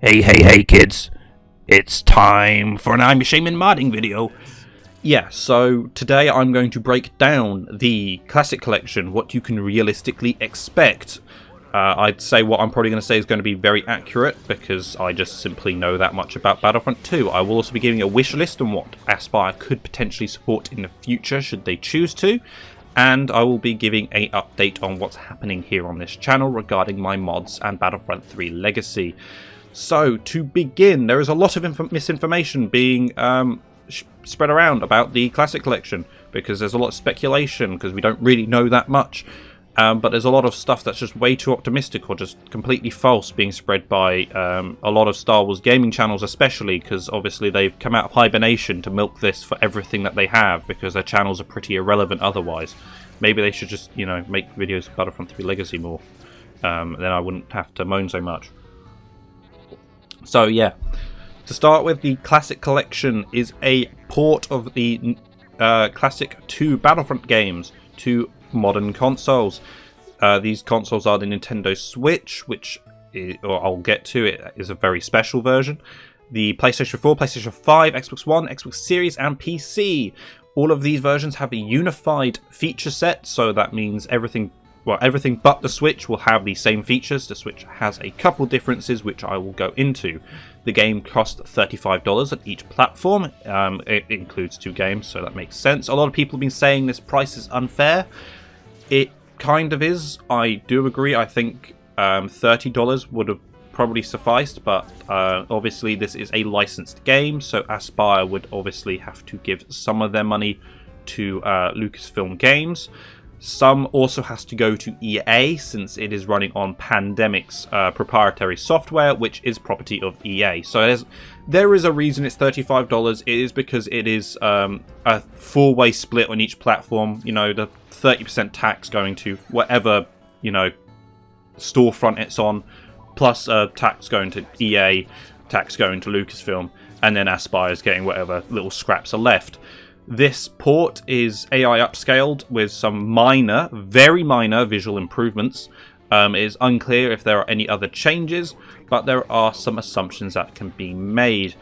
Hey kids, it's time for an I'm Ashamed modding video. Yeah, so today I'm going to break down the Classic Collection, what you can realistically expect. I'd say what I'm probably going to say is going to be very accurate because I just simply know that much about Battlefront 2. I will also be giving a wish list on what Aspire could potentially support in the future should they choose to. And I will be giving an update on what's happening here on this channel regarding my mods and Battlefront 3 Legacy. So, to begin, there is a lot of misinformation being spread around about the Classic Collection, because there's a lot of speculation, because we don't really know that much. But there's a lot of stuff that's just way too optimistic or just completely false being spread by a lot of Star Wars gaming channels, especially, because obviously they've come out of hibernation to milk this for everything that they have, because their channels are pretty irrelevant otherwise. Maybe they should just, make videos of Battlefront 3 Legacy more. Then I wouldn't have to moan so much. So yeah, to start with, the Classic Collection is a port of the Classic 2 Battlefront games to modern consoles. These consoles are the Nintendo Switch, which I'll get to, it is a very special version. The PlayStation 4, PlayStation 5, Xbox One, Xbox Series and PC. All of these versions have a unified feature set, so that means everything but the Switch will have the same features. The Switch has a couple differences which I will go into. The game costs $35 at each platform. It includes 2 games, so that makes sense. A lot of people have been saying this price is unfair. It kind of is. I do agree. I think $30 would have probably sufficed, but obviously this is a licensed game, so Aspire would obviously have to give some of their money to Lucasfilm Games. Some also has to go to EA, since it is running on Pandemic's proprietary software, which is property of EA. So there is a reason it's $35. It is because it is a 4-way split on each platform. The 30% tax going to whatever, storefront it's on, plus tax going to EA, tax going to Lucasfilm, and then Aspire is getting whatever little scraps are left. This port is AI upscaled with some minor, very minor visual improvements. It is unclear if there are any other changes, but there are some assumptions that can be made.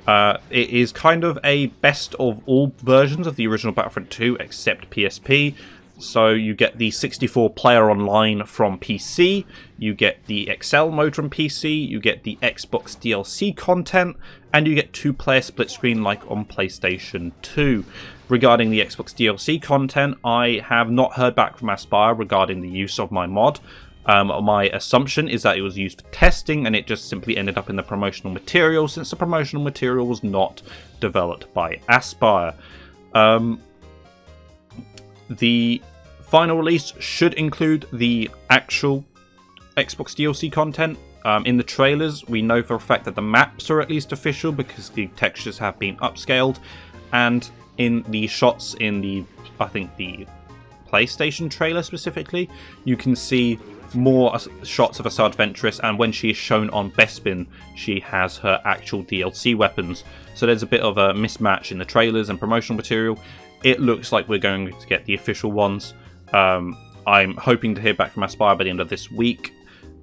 It is kind of a best of all versions of the original Battlefront 2 except PSP. So you get the 64-player online from PC, you get the Excel mode from PC, you get the Xbox DLC content, and you get 2-player split screen like on PlayStation 2. Regarding the Xbox DLC content, I have not heard back from Aspire regarding the use of my mod. My assumption is that it was used for testing and it just simply ended up in the promotional material, since the promotional material was not developed by Aspire. The final release should include the actual Xbox DLC content. In the trailers, we know for a fact that the maps are at least official because the textures have been upscaled, and in the shots in the PlayStation trailer specifically, you can see more shots of Asajj Ventress, and when she is shown on Bespin, she has her actual DLC weapons. So there's a bit of a mismatch in the trailers and promotional material. It looks like we're going to get the official ones. I'm hoping to hear back from Aspire by the end of this week,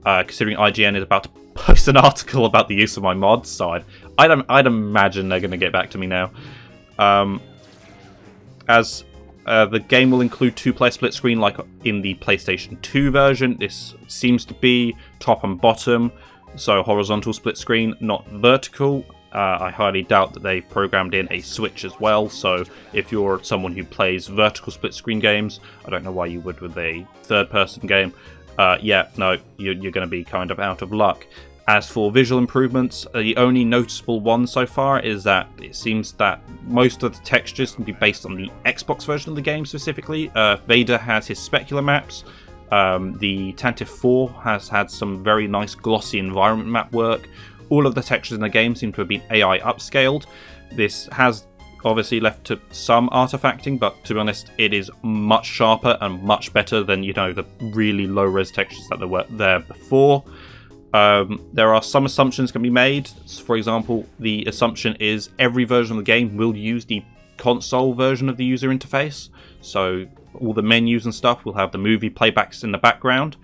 considering IGN is about to post an article about the use of my mods, so I'd imagine they're going to get back to me now. The game will include 2-player split screen like in the PlayStation 2 version. This seems to be top and bottom, so horizontal split screen, not vertical. I highly doubt that they've programmed in a switch as well, so if you're someone who plays vertical split screen games, I don't know why you would with a third-person game, you're going to be kind of out of luck. As for visual improvements, the only noticeable one so far is that it seems that most of the textures can be based on the Xbox version of the game specifically. Vader has his specular maps. The Tantive 4 has had some very nice glossy environment map work. All of the textures in the game seem to have been AI upscaled. This has obviously left to some artifacting, but to be honest, it is much sharper and much better than, the really low-res textures that were there before. There are some assumptions can be made. For example, the assumption is every version of the game will use the console version of the user interface. So all the menus and stuff will have the movie playbacks in the background.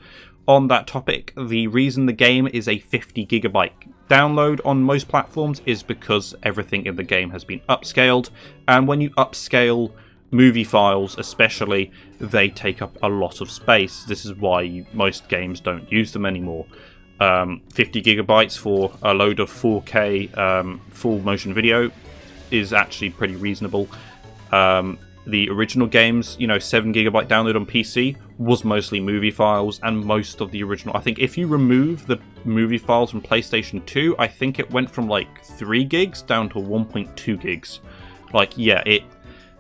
on that topic, the reason the game is a 50 gigabyte download on most platforms is because everything in the game has been upscaled, and when you upscale movie files especially, they take up a lot of space. This is why most games don't use them anymore. 50 gigabytes for a load of 4K full motion video is actually pretty reasonable. The original games, 7 gigabyte download on PC was mostly movie files, and most of the original, I think if you remove the movie files from PlayStation 2, I think it went from like 3 gigs down to 1.2 gigs.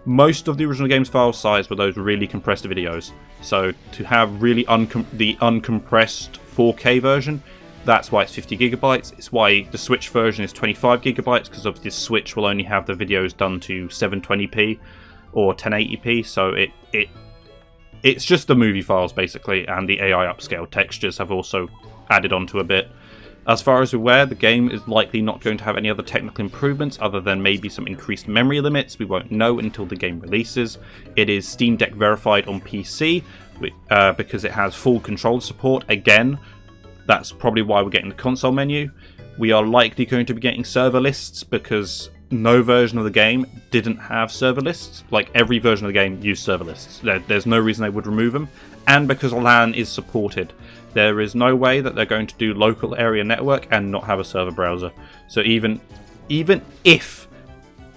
Most of the original game's file size were those really compressed videos. So to have really the uncompressed 4K version, that's why it's 50 gigabytes. It's why the Switch version is 25 gigabytes, because obviously Switch will only have the videos done to 720p or 1080p. So it's just the movie files basically, and the AI upscale textures have also added onto a bit. As far as we're aware, the game is likely not going to have any other technical improvements other than maybe some increased memory limits. We won't know until the game releases. It is Steam Deck verified on PC because it has full controller support. Again, that's probably why we're getting the console menu. We are likely going to be getting server lists because no version of the game didn't have server lists. Like, every version of the game used server lists. There's no reason they would remove them. And because LAN is supported, there is no way that they're going to do local area network and not have a server browser. So even if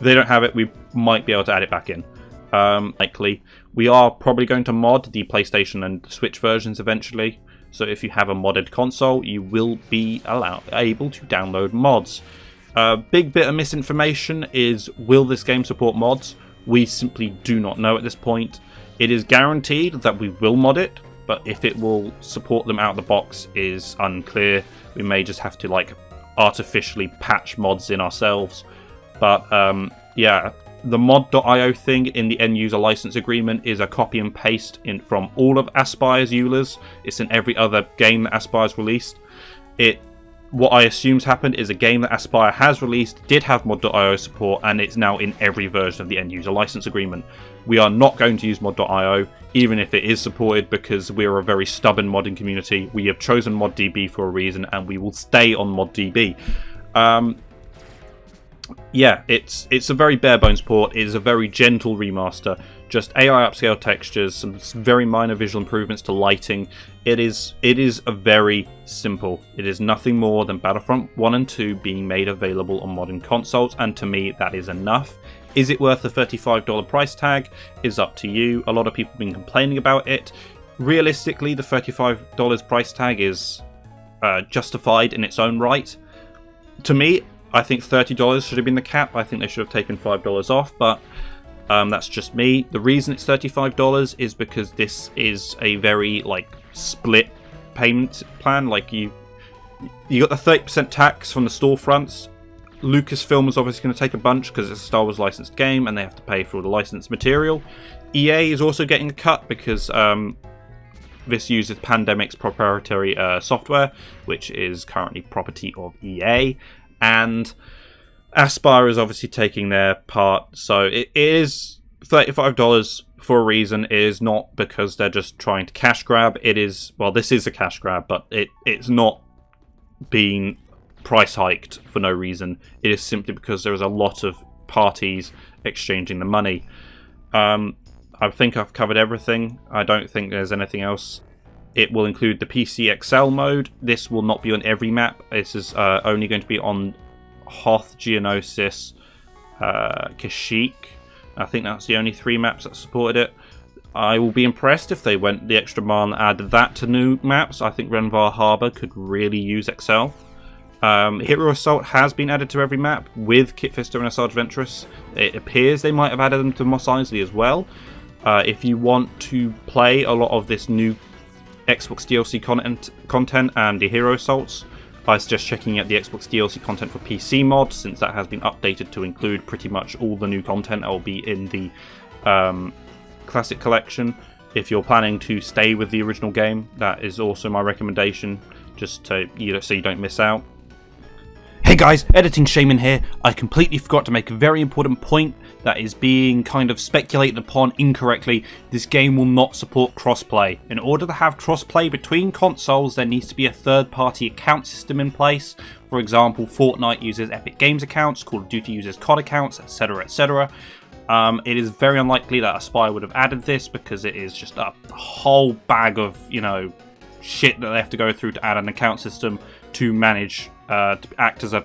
they don't have it, we might be able to add it back in. Likely. We are probably going to mod the PlayStation and Switch versions eventually. So if you have a modded console, you will be able to download mods. Big bit of misinformation is, will this game support mods? We simply do not know at this point. It is guaranteed that we will mod it, but if it will support them out of the box is unclear. We may just have to artificially patch mods in ourselves. But yeah, the mod.io thing in the end user license agreement is a copy and paste from all of Aspire's EULAs. It's in every other game that Aspire's released. What I assume's happened is a game that Aspire has released did have mod.io support, and it's now in every version of the end user license agreement. We are not going to use mod.io, even if it is supported, because we're a very stubborn modding community. We have chosen ModDB for a reason, and we will stay on ModDB. Yeah, it's a very bare bones port. It is a very gentle remaster. Just AI upscale textures, some very minor visual improvements to lighting. It is a very simple. It is nothing more than Battlefront 1 and 2 being made available on modern consoles, and to me that is enough. Is it worth the $35 price tag? Is up to you. A lot of people have been complaining about it. Realistically, the $35 price tag is justified in its own right. To me, I think $30 should have been the cap. I think they should have taken $5 off, but that's just me. The reason it's $35 is because this is a very split payment plan. You got the 30% tax from the storefronts. Lucasfilm is obviously going to take a bunch because it's a Star Wars licensed game and they have to pay for all the licensed material. EA is also getting a cut because this uses Pandemic's proprietary software, which is currently property of EA. And Aspire is obviously taking their part, so it is $35 for a reason. It is not because they're just trying to cash grab. It is, well, this is a cash grab, but it's not being price hiked for no reason. It is simply because there is a lot of parties exchanging the money. I think I've covered everything. I don't think there's anything else. It will include the PC XL mode. This will not be on every map. This is only going to be on Hoth, Geonosis, Kashyyyk. I think that's the only 3 maps that supported it. I will be impressed if they went the extra mile and added that to new maps. I think Renvar Harbour could really use XL. Hero Assault has been added to every map with Kit Fister and Asajj Ventress. It appears they might have added them to Mos Eisley as well. If you want to play a lot of this new Xbox DLC content and the Hero Assaults, I suggest checking out the Xbox DLC content for PC mod, since that has been updated to include pretty much all the new content that will be in the Classic Collection. If you're planning to stay with the original game, that is also my recommendation, just to so you don't miss out. Hey guys, Editing Shaman here. I completely forgot to make a very important point that is being kind of speculated upon incorrectly. This game will not support crossplay. In order to have crossplay between consoles, there needs to be a third-party account system in place. For example, Fortnite uses Epic Games accounts, Call of Duty uses COD accounts, etc, etc. It is very unlikely that Aspyr would have added this because it is just a whole bag of, shit that they have to go through to add an account system to manage, to act as a,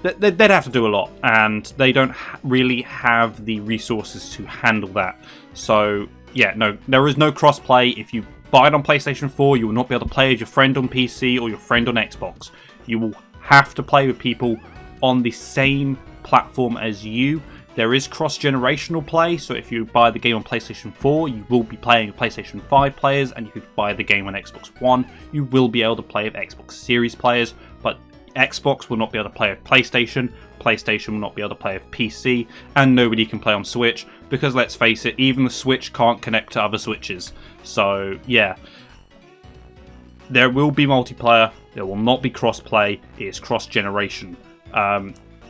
they'd have to do a lot, and they don't really have the resources to handle that. So, yeah, no, there is no crossplay. If you buy it on PlayStation 4, you will not be able to play with your friend on PC or your friend on Xbox. You will have to play with people on the same platform as you. There is cross-generational play, so if you buy the game on PlayStation 4, you will be playing with PlayStation 5 players, and if you buy the game on Xbox One, you will be able to play with Xbox Series players, but Xbox will not be able to play with PlayStation, PlayStation will not be able to play with PC, and nobody can play on Switch, because let's face it, even the Switch can't connect to other Switches. So, yeah. There will be multiplayer, there will not be cross-play, it is cross-generation.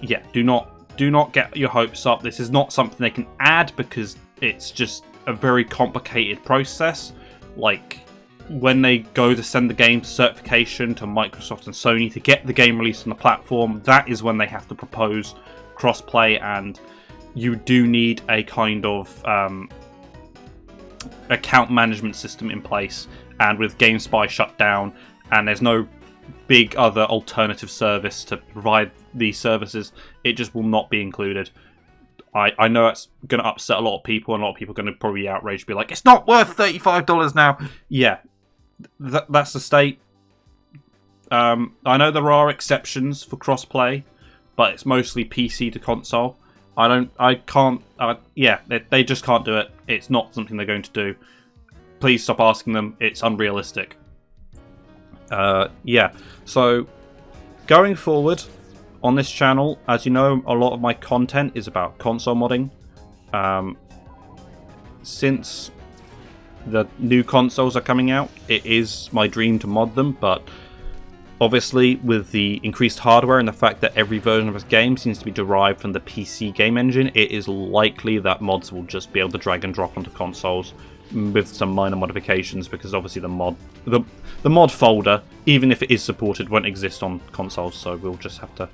Yeah, do not get your hopes up. This is not something they can add because it's just a very complicated process. Like, when they go to send the game to certification to Microsoft and Sony to get the game released on the platform, that is when they have to propose crossplay, and you do need a kind of account management system in place. And with GameSpy shut down, and there's no big other alternative service to provide these services, it just will not be included. I know it's going to upset a lot of people, and a lot of people are going to probably be outraged, be like, it's not worth $35 now. Yeah, that's the state. I know there are exceptions for crossplay, but it's mostly PC to console. Yeah, they just can't do it. It's not something they're going to do. Please stop asking them. It's unrealistic. Yeah, so going forward on this channel, as you know, a lot of my content is about console modding. Since the new consoles are coming out, it is my dream to mod them, but obviously with the increased hardware and the fact that every version of this game seems to be derived from the PC game engine, it is likely that mods will just be able to drag and drop onto consoles with some minor modifications, because obviously the mod folder, even if it is supported, won't exist on consoles, so we'll just have to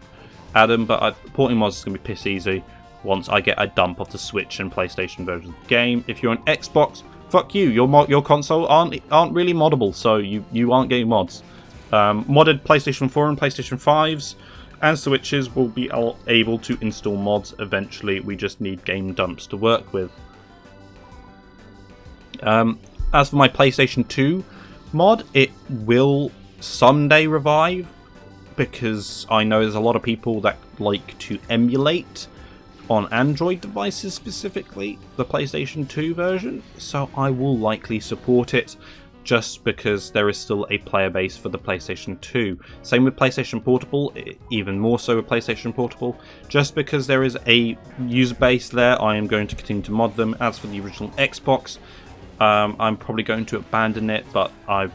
add them. But porting mods is going to be piss easy once I get a dump of the Switch and PlayStation versions of the game. If you're on Xbox, fuck you, your console aren't really moddable, so you aren't getting mods. Modded PlayStation 4 and PlayStation 5s and Switches will be able to install mods eventually. We just need game dumps to work with. As for my PlayStation 2 mod, it will someday revive, because I know there's a lot of people that like to emulate on Android devices, specifically the PlayStation 2 version, so I will likely support it, just because there is still a player base for the PlayStation 2. Same with PlayStation Portable, even more so with PlayStation Portable. Just because there is a user base there, I am going to continue to mod them. As for the original Xbox, I'm probably going to abandon it, but I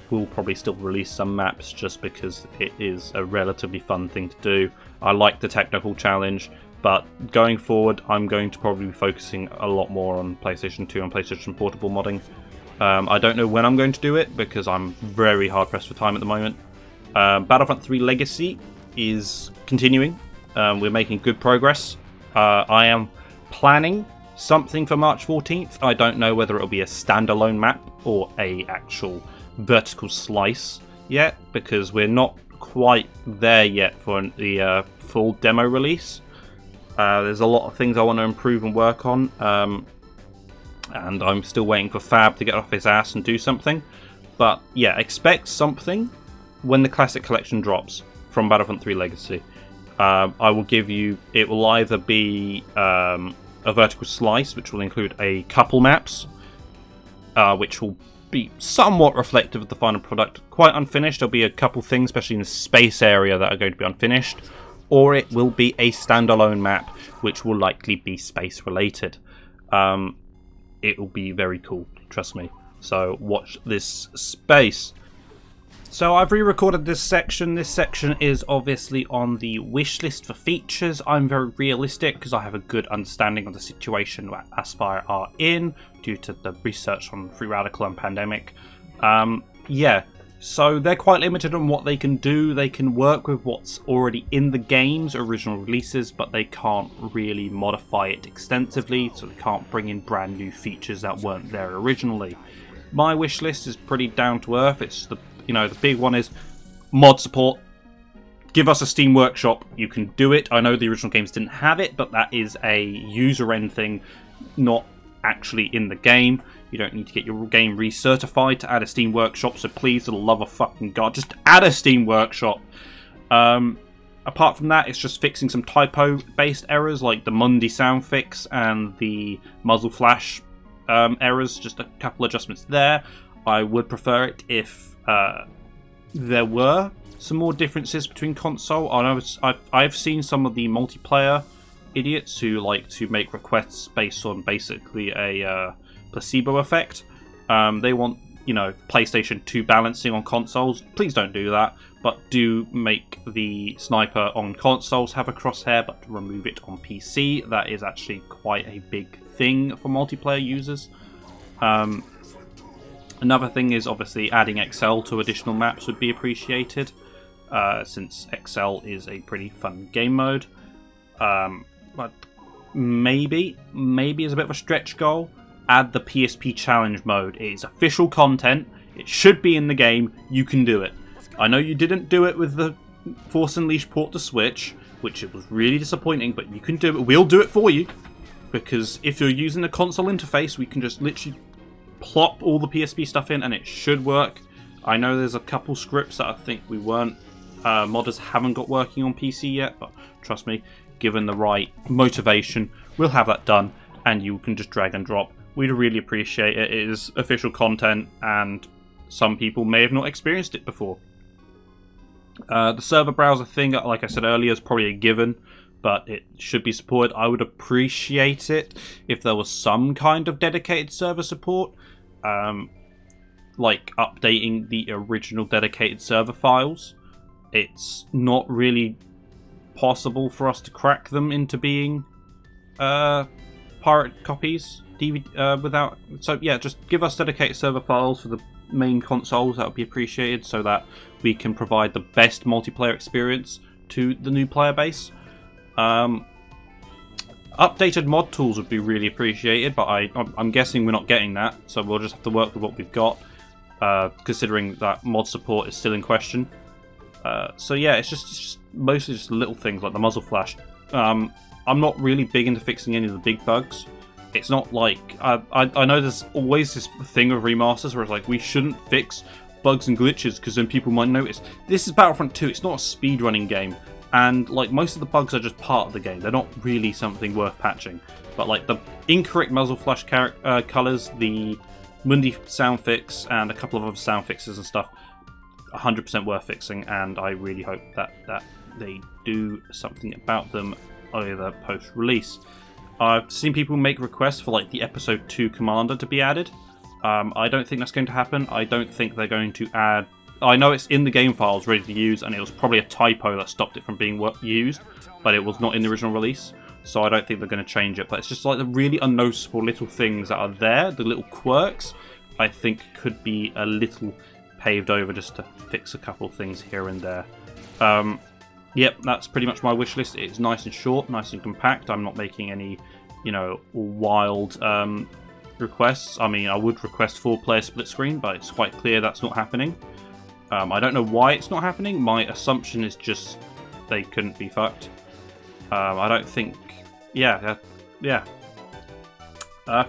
will probably still release some maps, just because it is a relatively fun thing to do. I like the technical challenge, but going forward, I'm going to probably be focusing a lot more on PlayStation 2 and PlayStation Portable modding. I don't know when I'm going to do it, because I'm very hard pressed for time at the moment. Battlefront 3 Legacy is continuing. We're making good progress. I am planning something for March 14th. I don't know whether it'll be a standalone map or a actual vertical slice yet, because we're not quite there yet for the full demo release. There's a lot of things I want to improve and work on, and I'm still waiting for Fab to get off his ass and do something. But yeah, expect something when the Classic Collection drops from Battlefront 3 Legacy. I will give you, it will either be a vertical slice, which will include a couple maps, which will be somewhat reflective of the final product. Quite unfinished, there'll be a couple things, especially in the space area, that are going to be unfinished. Or it will be a standalone map, which will likely be space related. It will be very cool, trust me. So watch this space. So I've re-recorded this section. This section is obviously on the wish list for features. I'm very realistic because I have a good understanding of the situation that Aspire are in due to the research on Free Radical and Pandemic. Yeah, so they're quite limited on what they can do. They can work with what's already in the game's original releases, but they can't really modify it extensively, so they can't bring in brand new features that weren't there originally. My wish list is pretty down to earth. It's the big one is mod support. Give us a Steam Workshop. You can do it. I know the original games didn't have it, but that is a user end thing, not actually in the game. You don't need to get your game recertified to add a Steam Workshop, so please, for the love of fucking God, just add a Steam Workshop. Apart from that, it's just fixing some typo-based errors, like the Mundi sound fix and the muzzle flash errors. Just a couple adjustments there. I would prefer it if there were some more differences between console. I've seen some of the multiplayer idiots who like to make requests based on basically a placebo effect. They want, PlayStation 2 balancing on consoles. Please don't do that, but do make the sniper on consoles have a crosshair, but remove it on PC. That is actually quite a big thing for multiplayer users. Another thing is obviously adding XL to additional maps would be appreciated, since XL is a pretty fun game mode. But maybe as a bit of a stretch goal, add the PSP challenge mode. It is official content. It should be in the game. You can do it. I know you didn't do it with the Force Unleashed port to Switch, which it was really disappointing, but you can do it. We'll do it for you, because if you're using the console interface, we can just literally plop all the PSP stuff in and it should work. I know there's a couple scripts that I think modders haven't got working on PC yet, but trust me, given the right motivation, we'll have that done and you can just drag and drop. We'd really appreciate it. It is official content and some people may have not experienced it before. The server browser thing, like I said earlier, is probably a given, but it should be supported. I would appreciate it if there was some kind of dedicated server support, like updating the original dedicated server files. It's not really possible for us to crack them into being pirate copies without. So yeah, just give us dedicated server files for the main consoles. That would be appreciated, so that we can provide the best multiplayer experience to the new player base. Updated mod tools would be really appreciated, but I'm guessing we're not getting that, so we'll just have to work with what we've got, considering that mod support is still in question. So yeah, it's just mostly just little things like the muzzle flash. I'm not really big into fixing any of the big bugs. It's not like I know there's always this thing of remasters where it's like we shouldn't fix bugs and glitches because then people might notice. This is Battlefront 2. It's not a speedrunning game. And like most of the bugs are just part of the game. They're not really something worth patching. But like the incorrect muzzle flash colors, the Mundi sound fix, and a couple of other sound fixes and stuff, 100% worth fixing. And I really hope that they do something about them either post-release. I've seen people make requests for like the Episode 2 Commander to be added. I don't think that's going to happen. I don't think they're going to add. I know it's in the game files ready to use, and it was probably a typo that stopped it from being used, but it was not in the original release, so I don't think they're going to change it. But it's just like the really unnoticeable little things that are there, the little quirks, I think could be a little paved over just to fix a couple of things here and there. Yep, that's pretty much my wish list. It's nice and short, nice and compact. I'm not making any, wild requests. I mean, I would request 4-player split screen, but it's quite clear that's not happening. I don't know why it's not happening. My assumption is just they couldn't be fucked. I don't think. Yeah.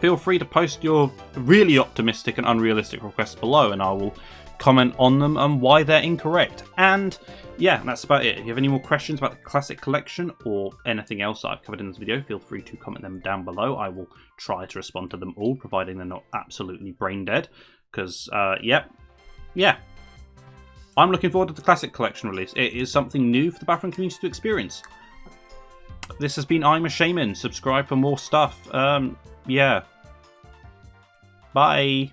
Feel free to post your really optimistic and unrealistic requests below, and I will comment on them and why they're incorrect. And yeah, that's about it. If you have any more questions about the Classic Collection or anything else that I've covered in this video, feel free to comment them down below. I will try to respond to them all, providing they're not absolutely brain dead. Because, yeah. I'm looking forward to the Classic Collection release. It is something new for the Battlefront community to experience. This has been I'm a Shaman. Subscribe for more stuff. Yeah. Bye.